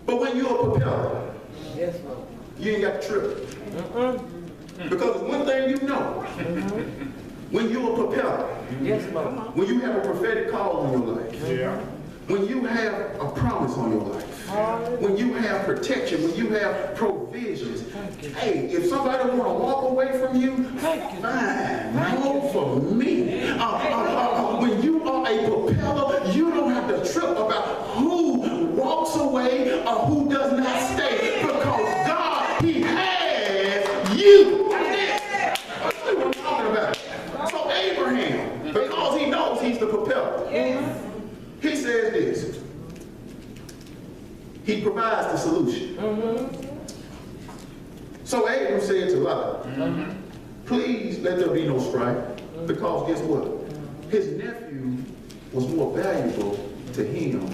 But when you're a propeller, Yes, Lord. you ain't got to trip. Because one thing you know, when you're a propeller, Yes, Lord. when you have a prophetic call on your life, when you have a promise on your life, when you have protection, when you have provisions, hey, if somebody want to walk away from you, fine, no for me. When you are a propeller, you don't have to trip about who walks away or who does not stay, because God, He has you. That's what I'm talking about. So Abraham, because he knows he's the propeller, he says this. He provides the solution. So Abram said to Lot, please let there be no strife, because guess what? His nephew was more valuable to him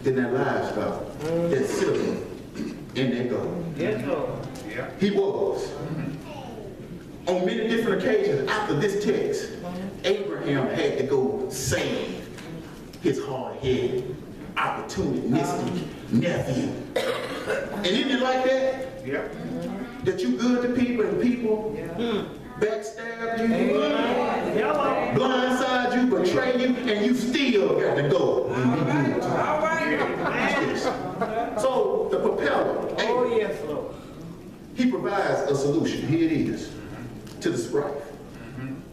than that livestock, that silver, and that gold. Yes, Lord. He was. On many different occasions after this text, Abraham had to go save his hard-headed, opportunistic nephew. And isn't it like that? Yep. That you good to people and people backstab you, blindside you, betray you, and you still got to go and be good to them. All right. So the propeller, Oh, yes, Lord. he provides a solution. Here it is, to the strife.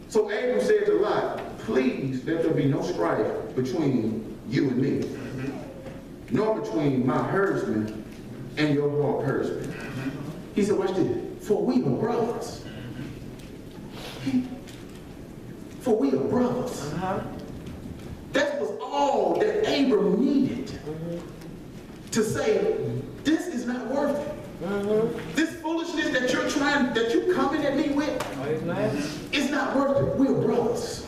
So Abram said to Lot, please let there be no strife between you and me, nor between my herdsmen and your herdsmen. He said, watch this, for we are brothers. For we are brothers. That was all that Abram needed to say, this is not worth it. This foolishness that you're coming at me with, it's not worth it. We're brothers.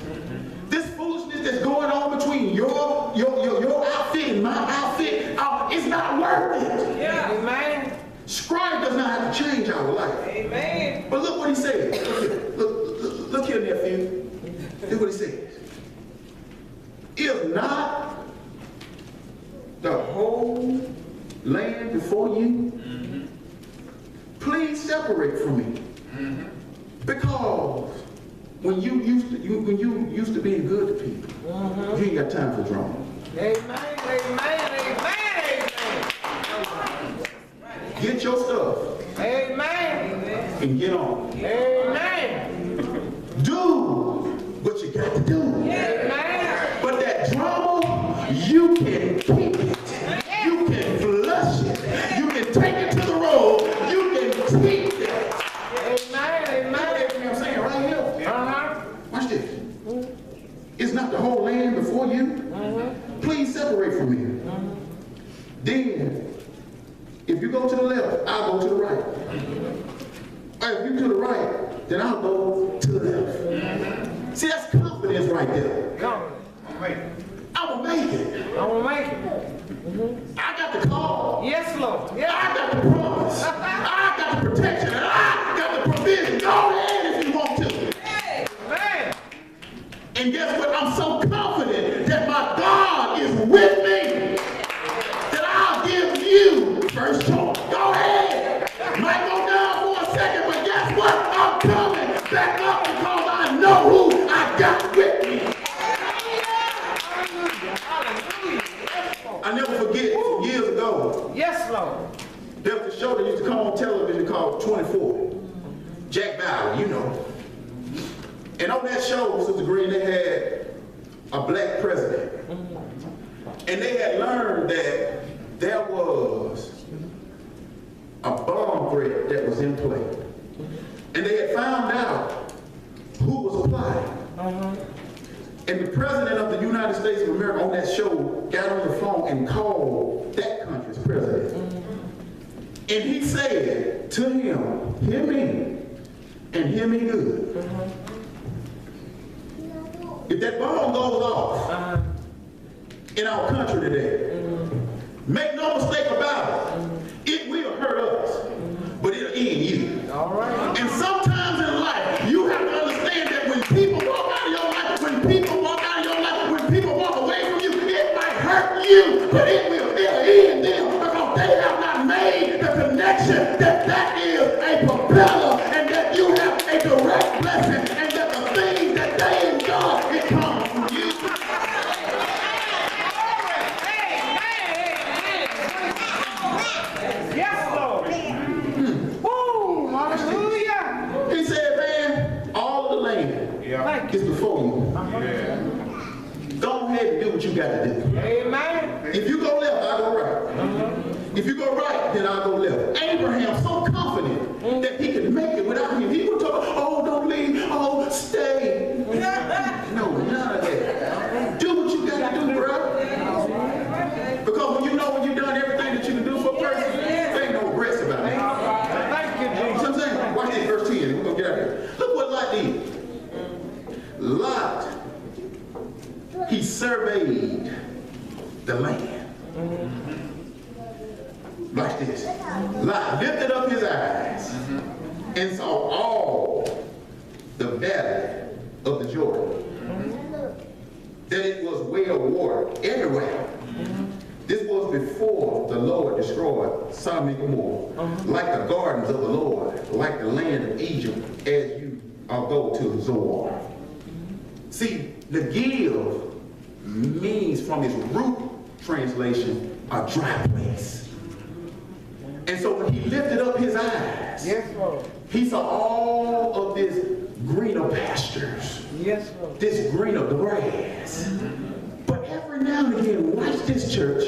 This foolishness that's going on between your outfit and my outfit, it's not worth it. Yeah. Amen. Strife does not have to change our life. Amen. But look what he said. Look here, nephew. Look what he says. Is not the whole land before you? Please separate from me. Because when you used to being good to people, you ain't got time for drama. Amen. Amen. Get your stuff Amen. and get on. Amen. Do what you got to do. Amen. But that drama, you can keep it. You can flush it. You can take it to the road. You can keep it. Amen. You know what I'm saying right here? Watch this. Is not the whole land before you? Please separate from me. Then, if you go to the left, I'll go to the right. Or if you to the right, then I'll go to the left. See, that's confidence right there. I will make it. I will make it. I got the call. Yes, Lord. Yeah. I got the promise. I got the protection. And I got the provision. Go ahead if you want to. Amen. And guess what? I'm so confident that my God is with me that I'll give you first choice. Go ahead. Might go down for a second, but guess what? I'm coming back up because I know who I got with me. I never forget, years ago, Yes, Lord. there was a show that used to come on television called 24. Jack Bauer, you know. And on that show, Sister Green, they had a black president. And they had learned that there was a bomb threat that was in play. And they had found out who was plotting. And the president of the United States of America on that show got on the phone and called that country's president. And he said to him, hear me, and hear me good. If that bomb goes off in our country today, make no mistake about it, it will hurt us, but it'll end you. All right. And sometimes in life, you have to understand that when people walk out of your life, when people walk out of your life, when people walk away from you, it might hurt you, but it will Yeah. Thank It's you. before you. Go ahead and do what you got to do. Amen. If you go left, I'll go right. If you go right, then I'll go left. Abraham so confident that he could make it without him. He would talk, oh, don't leave, oh, stay. No, none of that. Do what you got to do, bro. Because when you know when you've done everything that you can do for a person, there ain't no regrets about it. Thank you, You know Jesus. what I'm saying? Watch this, verse 10. We're going to get out of here. Look what Lot did. Lot, he surveyed the land. Watch this. Lot lifted up his eyes and saw all the valley of the Jordan. That it was well watered everywhere. This was before the Lord destroyed Sodom and Gomorrah, like the gardens of the Lord, like the land of Egypt, as you go to Zoar. See, the give means from its root translation, a dry place. And so when he lifted up his eyes, Yes, Lord. he saw all of this greener pastures, Yes, Lord. this greener grass. But every now and again, watch this, church,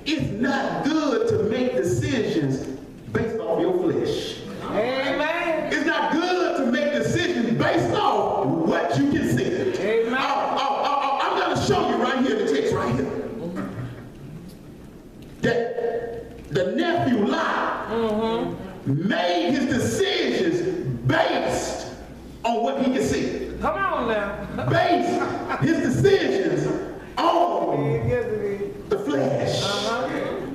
it's not good to make decisions based off your flesh. Amen. It's not good to make decisions based off what you can see. Amen. I'm going to show you right here, the text right here. That the nephew Lot made his decisions based on what he could see. Come on now. Based his decisions on Yes, it is. the flesh.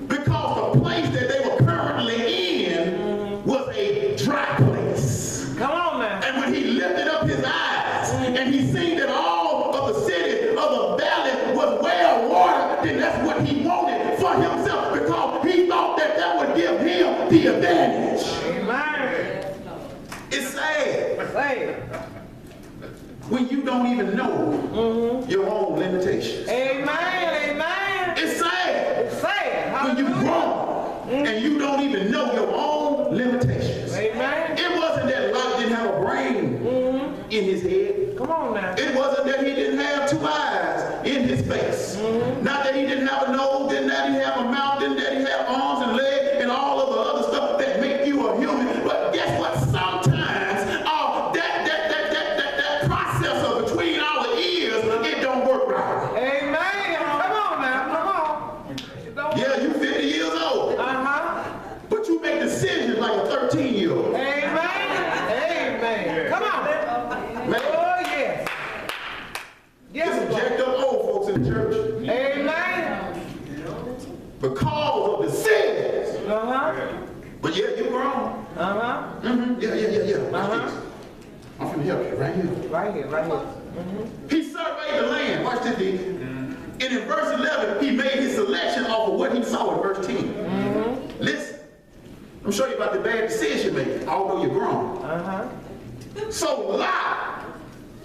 Because the place that they were currently in was a dry place. Come on now. And when he lifted up his eyes and he seen that all of the city of the valley was well watered, then that's what he wanted for himself, because he thought that that would give him the advantage. Amen. It's sad Say it. when you don't even know your own limitations. Amen. Amen. It's sad Say it. when you Hallelujah. grow and you don't even know your own limitations. Amen. It wasn't that Lot didn't have a brain in his head. Come on now. It wasn't that he didn't have two eyes in his face. Not that he didn't have a nose, didn't that he have a mouth, didn't that he have arms and legs and all of the other stuff that make you a human. But guess what? Sometimes that process of between our ears, it don't work right. Amen. Come on now. Come on. Don't- Yeah, you 50 years old, but you make decisions like a 13-year-old. Amen. Amen. Come on. Man, Oh, yes. there's Yes, some Lord. jacked up old folks in the church Amen. because of decisions. But yeah, you grown. Yeah. Watch this. I'm finna help you right here. Right here, right here. He surveyed the land. Watch this, D. And in verse 11, he made his selection off of what he saw in verse 10. Listen, I'm showing you about the bad decision making, although you're grown. So Lot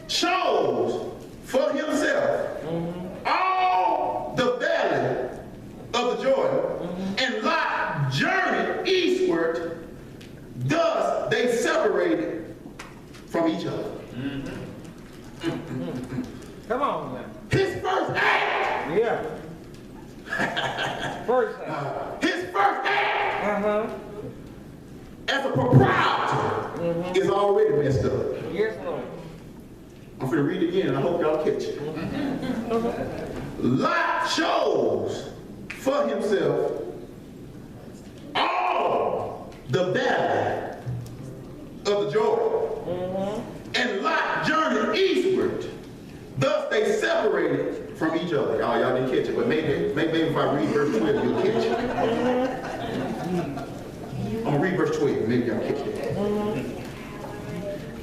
chose for himself all the valley of the Jordan, and Lot journeyed eastward. Thus they separated from each other. Come on now. His first act, Yeah. First time. his first act as a proprietor is already messed up. Yes, Lord. I'm going to read it again and I hope y'all catch it. Lot chose for himself all the valley of the Jordan. And Lot journeyed eastward. Thus they separated from each other. Y'all didn't catch it, but maybe if I read verse 12, you'll catch it. I'm going to read verse 12, maybe y'all catch it.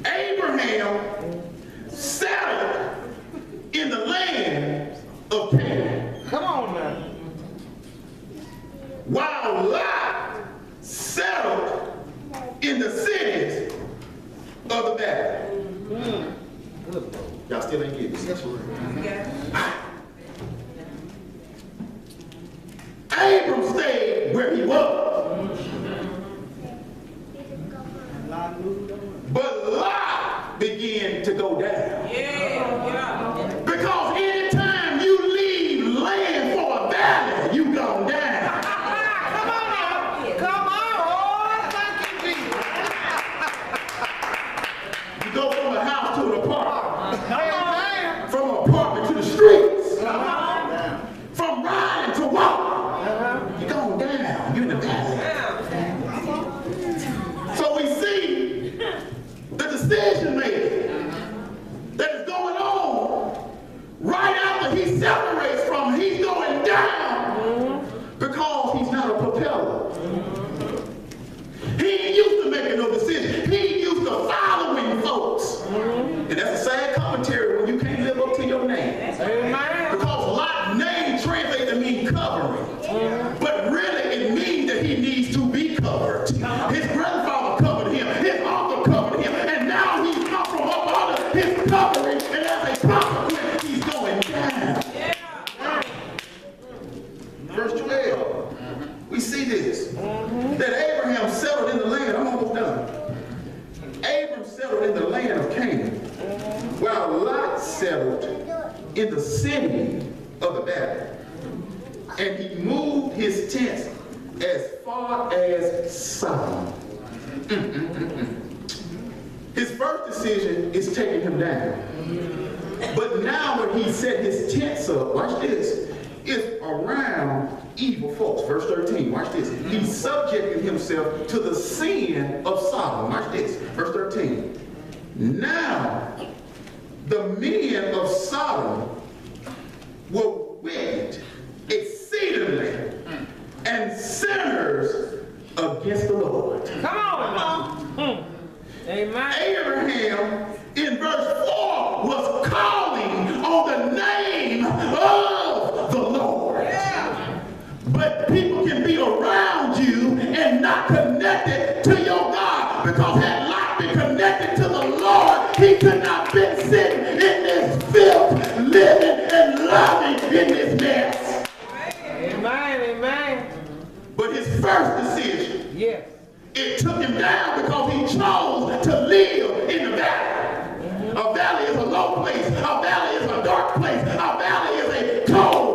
Abraham settled in the land of Canaan, Come on now. while Lot settled in the cities of the valley. Y'all still ain't getting this. Abram stayed where he was, but Lot began to go down. apartment to the streets. From riding to walking. You're going down. You're in the valley. So we see the decision making that is going on right after he separates from him. He's going down because he's not a propeller. He ain't used to making no decisions. He ain't used to following folks. And that's a sad commentary when you can't live up to your name. Because a lot of name translates to mean covering. But really it means that he needs to be covered. His grandfather covered him. His uncle covered him. And now he's come from up under his covering. And as a consequence, he's going down. Verse 12. We see this. That Abraham settled in the land. I'm almost done. Abram settled in the land of Canaan, while Lot settled in the city of the valley. And he moved his tents as far as Sodom. His first decision is taking him down. But now when he set his tents up, watch this, it's around evil folks. Verse 13, watch this. He subjected himself to the sin of Sodom. Watch this, verse 13. Now, the men of Sodom were wicked exceedingly and sinners against the Lord. Come on. Amen. Abraham, in verse 4, was calling on the name of the Lord. Yeah. But people can be around you and not connected to your God. Because had Lot been connected to the Lord, he could not been sitting in this filth, living and loving in this mess. Amen, amen. But his first decision, yes, it took him down because he chose to live in the valley. A valley is a low place. A valley is a dark place. A valley is a cold